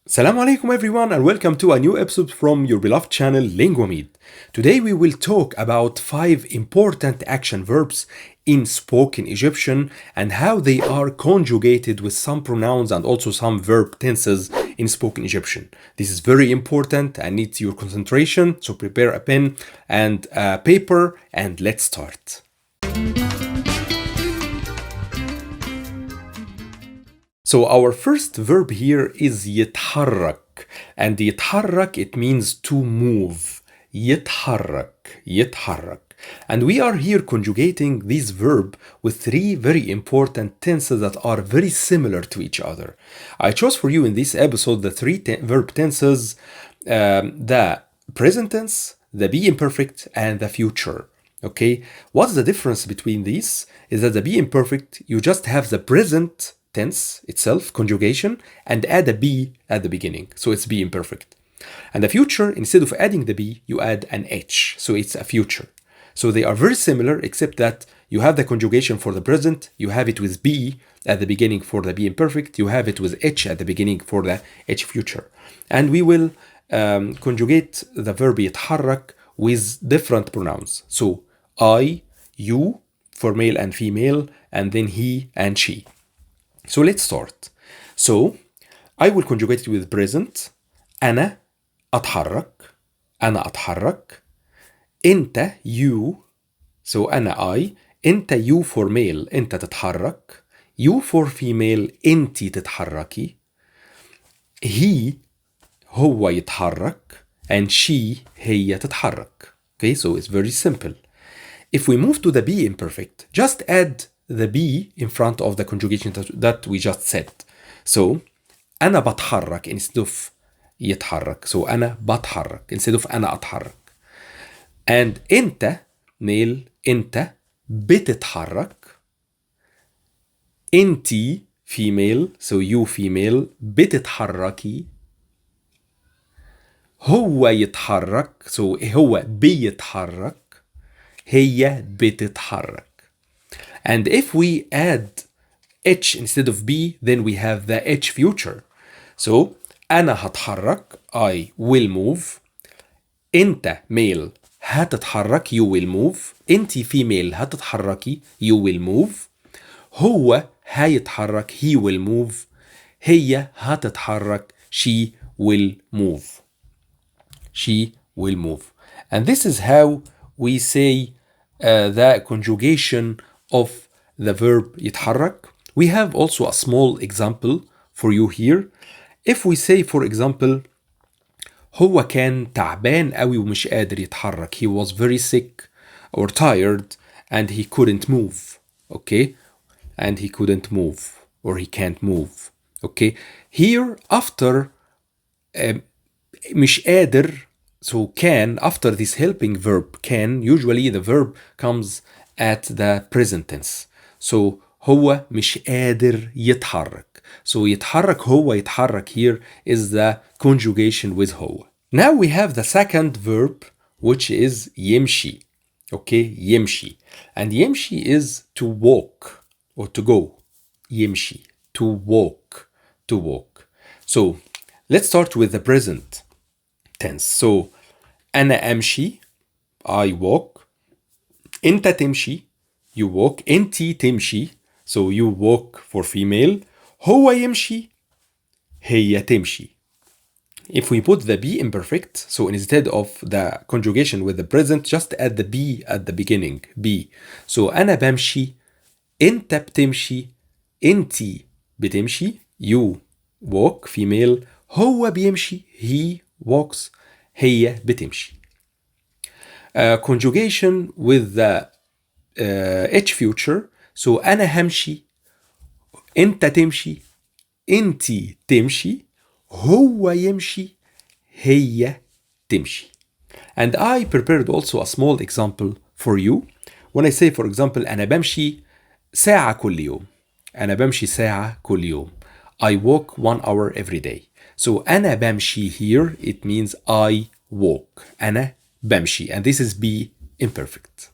Assalamu alaikum everyone and welcome to a new episode from your beloved channel Linguamid. Today we will talk about 5 important action verbs in spoken Egyptian and how they are conjugated with some pronouns and also some verb tenses in spoken Egyptian. This is very important and needs your concentration, so prepare a pen and a paper and let's start. So our first verb here is يتحرك, and يتحرك, it means to move. يتحرك. And we are here conjugating this verb with 3 very important tenses that are very similar to each other. I chose for you in this episode the 3 verb tenses, the present tense, the be imperfect, and the future. Okay, what's the difference between these? Is that the be imperfect, you just have the present tense itself, conjugation, and add a be at the beginning. So it's be imperfect. And the future, instead of adding the be, you add an h. So it's a future. So they are very similar, except that you have the conjugation for the present, you have it with be at the beginning for the be imperfect, you have it with h at the beginning for the h future. And we will conjugate the verb يتحرك with different pronouns. So I, you, for male and female, and then he and she. So let's start. So I will conjugate it with present. أنا أتحرك. أنت, you. So أنا I. أنت, you for male. أنت تتحرك. You for female. أنت تتحركي. He, هو يتحرك. And she, هي تتحرك. Okay, so it's very simple. If we move to the be imperfect, just add the be in front of the conjugation that we just said. So أنا بتحرك instead of يتحرك. So أنا بتحرك instead of أنا أتحرك. And أنت male, أنت بتتحرك. أنتي female, so you female بتتحركي. هو يتحرك, so هو بيتحرك. هي بتتحرك. And if we add h instead of be, then we have the h future. So أنا هتحرك, I will move. أنت male هتتحرك, you will move. أنتي female هتتحركي, you will move. هو هيتحرك, he will move. هي هتتحرك, she will move. She will move. And this is how we say the conjugation of the verb يتحرك. We have also a small example for you here. If we say, for example, هو كان تعبان قوي ومش قادر يتحرك. He was very sick or tired and he couldn't move. Okay? And he couldn't move or he can't move. Okay? Here, after مش قادر, so can, after this helping verb can, usually the verb comes at the present tense. So هو مش قادر يتحرك. So يتحرك, هو يتحرك here is the conjugation with هو. Now we have the second verb, which is يمشي. Okay, يمشي. And يمشي is to walk or to go. يمشي, to walk, to walk. So let's start with the present tense. So أنا أمشي, I walk. أنت تمشي, you walk. أنتي تمشي, so you walk for female. هو يمشي, هي تمشي. If we put the be imperfect, so instead of the conjugation with the present, just add the be at the beginning, be. So أنا بمشي, أنت بتمشي, أنتي بتمشي, you walk, female. هو بيمشي, he walks. هي بتمشي. Conjugation with the h future. So أنا همشي, أنت تمشي, أنتي تمشي, هو يمشي, هي تمشي. And I prepared also a small example for you. When I say, for example, أنا بمشي ساعة كل يوم. أنا بمشي ساعة كل يوم. I walk 1 hour every day. So أنا بمشي here, it means I walk. أنا بمشي. And this is be imperfect.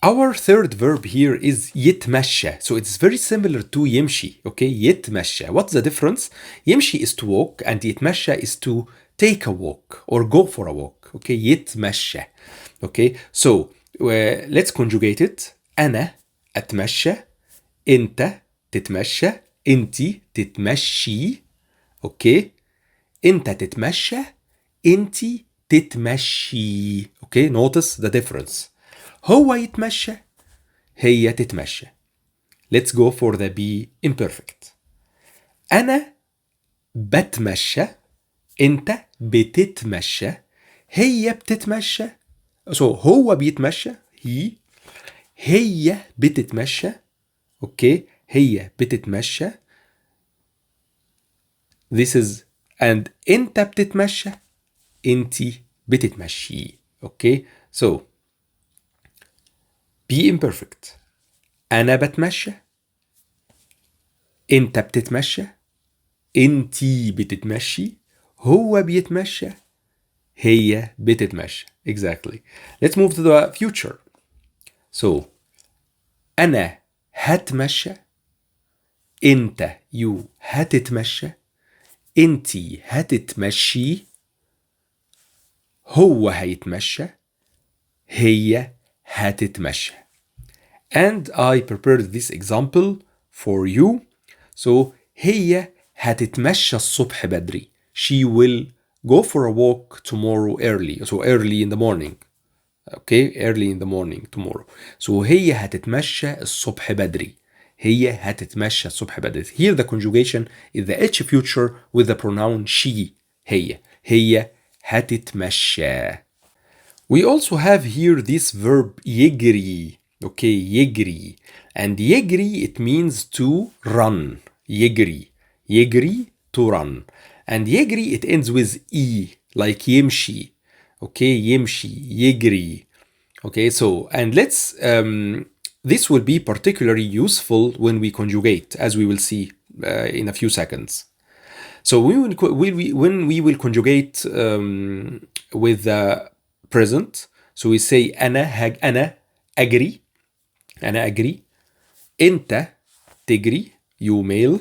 Our third verb here is يتمشى. So it's very similar to يمشي. Okay, يتمشى. What's the difference? يمشي is to walk and يتمشى is to take a walk or go for a walk. Okay, يتمشى. Okay, so let's conjugate it. أنا أتمشى. أنت تتمشى. أنتي تتمشي. Okay, أنت تتمشى. أنتي تتمشي. Okay, notice the difference. هو يتمشى. هي تتمشى. Let's go for the be imperfect. أنا بتمشى. أنت بتتمشى. هي بتتمشى. So هو بيتمشى. he. هي بتتمشى. Okay. هي بتتمشى. This is and أنت بتتمشى. أنتي بتتمشي. Okay. So be imperfect. أنا بتمشى. أنت بتتمشى. أنتي بتتمشي. هو بيتمشى. هي بتتمشى. Exactly. Let's move to the future. So أنا هتمشى. أنت you هتتمشى. أنتي هتتمشي. هو هيتمشى. هي هتتمشى. And I prepared this example for you. So هي هتتمشى الصبح بدري. She will go for a walk tomorrow early. So early in the morning. Okay, early in the morning tomorrow. So هي هتتمشى الصبح بدري. هي هتتمشى الصبح بدري. Here the conjugation is the H future with the pronoun she. هي هتتمشى. We also have here this verb يجري. Okay, يجري. And يجري, it means to run. يجري to run. And يجري, it ends with E, like يمشي. Okay, يمشي, يجري. Okay, so, and let's, this will be particularly useful when we conjugate, as we will see in a few seconds. So when we will conjugate with the present, so we say أنا أجري. أنا أجري. أنت تجري. You male.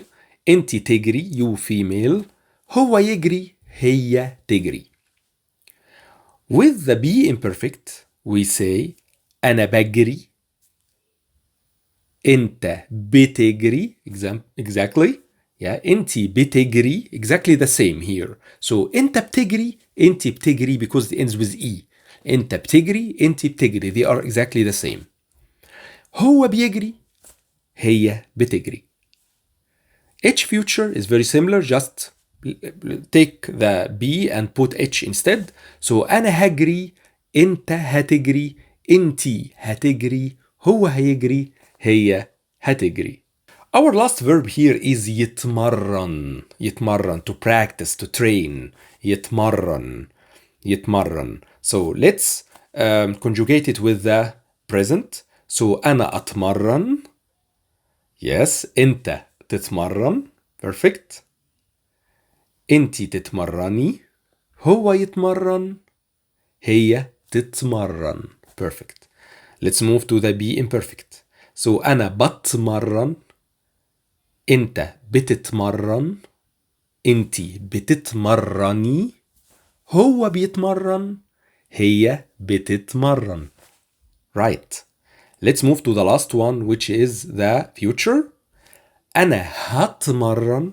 أنت تجري. You female. هو يجري. هي تجري. With the be imperfect, we say أنا بجري. أنت بتجري. Exactly. Yeah, أنت بتجري. Exactly the same here. So أنت بتجري. أنت بتجري because it ends with E. أنت بتجري. أنت بتجري. They are exactly the same. هو بيجري. هي بتجري. H future is very similar. Just take the B and put H instead. So أنا هجري. أنت هتجري. أنتي هتجري. هو هيجري. هي هتجري. Our last verb here is يتمرن. يتمرن, to practice, to train. يتمرن. يتمرن. So let's conjugate it with the present. So أنا أتمرن. Yes. أنت تتمرن. Perfect. أنتي تتمرني. هو يتمرن. هي تتمرن. Perfect. Let's move to the be imperfect. So أنا بتمرن. أنت بتتمرن. أنتي بتتمرني. هو بيتمرن. هي بتتمرن. Right. Let's move to the last one, which is the future. أنا هتمرن.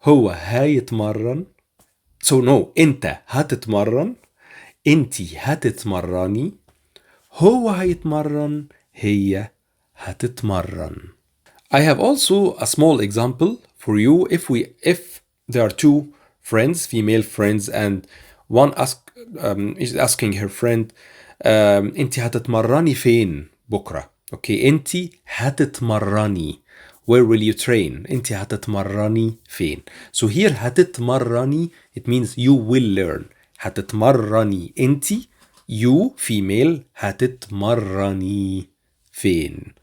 هو هيتمرن. So no, أنت هتتمرن. أنتي هتتمرني. هو هيتمرن. هي هتتمرن. I have also a small example for you. If there are two friends, female friends, and one is asking her friend, أنتي هتتمرني فين بكرة? Okay, أنتي هتتمرني. Where will you train? أنتي هتتمرني فين? So here هتتمرني, it means you will learn. هتتمرني أنتي. You female هتتمرني فين?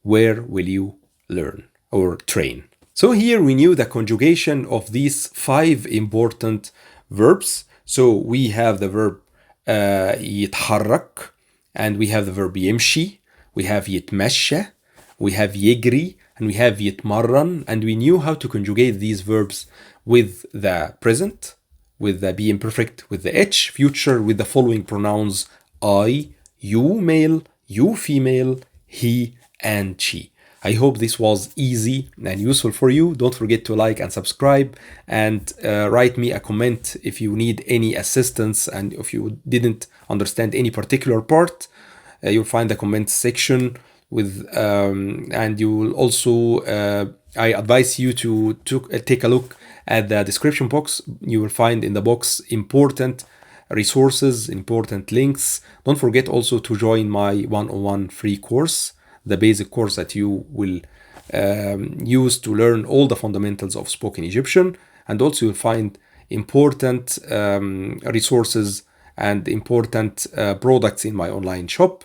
Where will you learn or train? So here we knew the conjugation of these 5 important verbs. So we have the verb يتحرك, and we have the verb يمشي, we have يتمشى, we have يجري, and we have يتمرن, and we knew how to conjugate these verbs with the present, with the be imperfect, with the H, future, with the following pronouns I, you male, you female, he, and she. I hope this was easy and useful for you. Don't forget to like and subscribe, and write me a comment if you need any assistance and if you didn't understand any particular part. You'll find the comment section with and you will also I advise you to take a look at the description box. You will find in the box important resources, important links. Don't forget also to join my one-on-one free course, the basic course that you will use to learn all the fundamentals of spoken Egyptian. And also you'll find important resources and important products in my online shop.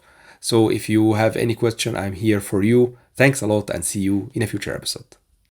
So if you have any question, I'm here for you. Thanks a lot, and see you in a future episode.